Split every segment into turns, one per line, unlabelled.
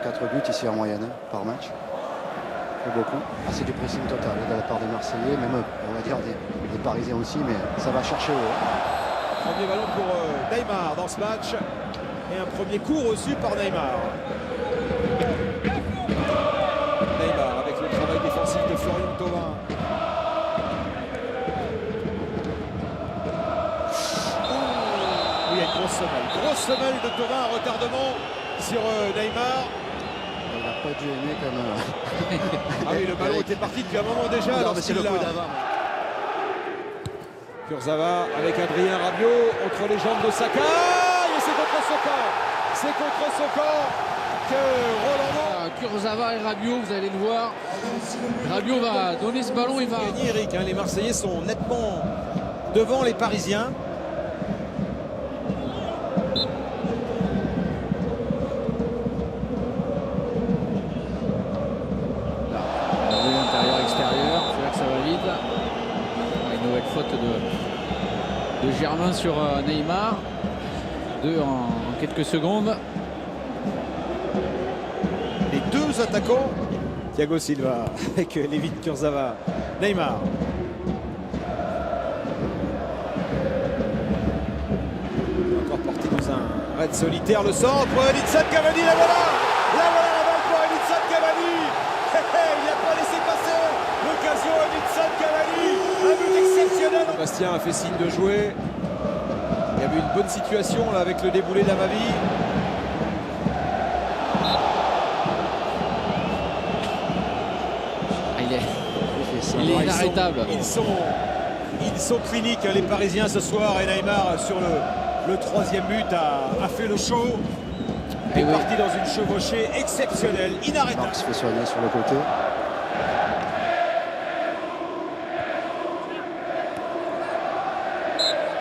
4 buts ici en moyenne par match. C'est beaucoup. C'est du pressing total de la part des Marseillais, même on va dire des Parisiens aussi, mais ça va chercher haut.
Premier ballon pour Neymar dans ce match. Et un premier coup reçu par Neymar. Neymar avec le travail défensif de Florian Thauvin. Il y a une grosse semelle. Grosse semelle de Thauvin, un retardement sur Neymar.
Il n'a pas dû aimer comme...
Ah oui, le ballon était parti depuis un moment déjà.
Non, mais c'est le coup d'avant.
Kurzawa avec Adrien Rabiot entre les jambes de Saka. Et c'est contre son camp. C'est contre son camp que Rolando...
Kurzawa et Rabiot, vous allez le voir. Rabiot va donner ce ballon, il va
gagner, Eric. Les Marseillais sont nettement devant les Parisiens.
Intérieur-extérieur, c'est là que ça va vite. Une nouvelle faute de Germain sur Neymar. 2 en quelques secondes.
Les deux attaquants, Thiago Silva avec Lévin Kurzawa, Neymar. Encore porté dans un raid solitaire, le centre, Edinson Cavani, la voilà. La voilà la balle pour Edinson Cavani. Il n'a pas laissé passer l'occasion. Edinson Cavani, un but exceptionnel. Bastien a fait signe de jouer. Il y avait une bonne situation là avec le déboulé d'Amavi.
Il est inarrêtable.
Ils sont cliniques, les Parisiens ce soir, et Neymar sur le troisième but a fait le show. Il est parti dans une chevauchée exceptionnelle, inarrêtable.
Marc se fait soigner sur le côté.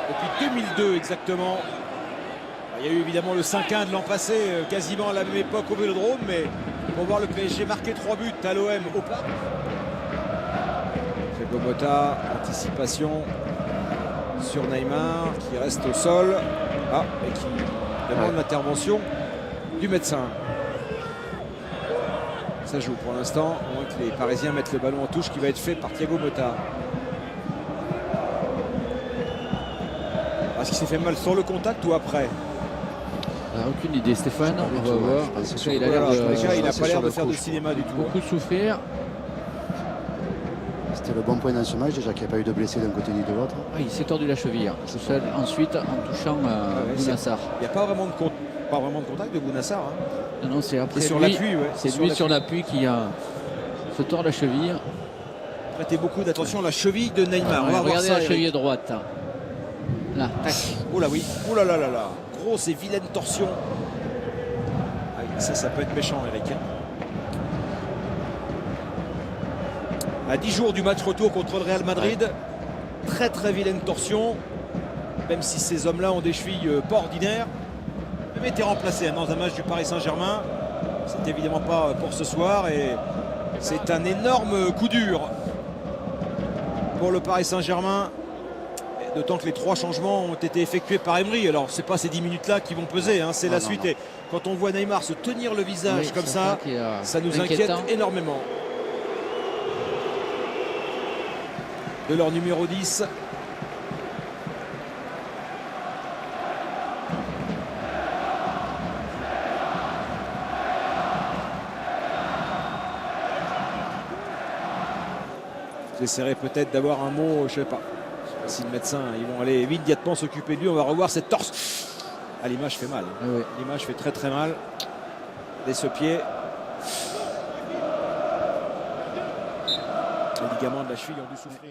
Depuis 2002 exactement. Il y a eu évidemment le 5-1 de l'an passé, quasiment à la même époque au Vélodrome, mais pour voir le PSG marquer 3 buts à l'OM au Parc. Bogota, anticipation sur Neymar qui reste au sol et qui demande l'intervention du médecin. Ça joue pour l'instant, au moins que les Parisiens mettent le ballon en touche qui va être fait par Thiago Motta. Est-ce qu'il s'est fait mal sur le contact ou après?
Aucune idée, Stéphane. On va voir. Il a l'air
il n'a pas l'air de faire de cinéma du tout.
Beaucoup souffrir.
C'était le bon point dans ce match, déjà qu'il n'y a pas eu de blessés d'un côté ni de l'autre.
Il s'est tordu la cheville tout seul, ensuite en touchant Bounassar.
Il n'y a pas vraiment de contact de Bounassar.
Non, c'est après
sur
lui,
l'appui.
C'est lui sur l'appui qui se tord la cheville.
Prêtez beaucoup d'attention à la cheville de Neymar.
Regardez la cheville droite. Là, tac.
Oh là oui, oh là là là là. Grosse et vilaine torsion. Ça peut être méchant, Eric. À 10 jours du match retour contre le Real Madrid, très très vilaine torsion, même si ces hommes-là ont des chevilles pas ordinaires. Même été remplacé dans un match du Paris Saint-Germain. C'est évidemment pas pour ce soir et c'est un énorme coup dur pour le Paris Saint-Germain. D'autant que les 3 changements ont été effectués par Emery. Alors c'est pas ces 10 minutes-là qui vont peser, c'est la suite. Et quand on voit Neymar se tenir le visage comme ça, ça nous inquiète énormément. De leur numéro 10. J'essaierai peut-être d'avoir un mot, je sais pas si le médecin, ils vont aller immédiatement s'occuper de lui. On va revoir cette torse. L'image fait mal. L'image fait très très mal. Dès ce pied. Les ligaments de la cheville ont dû souffrir.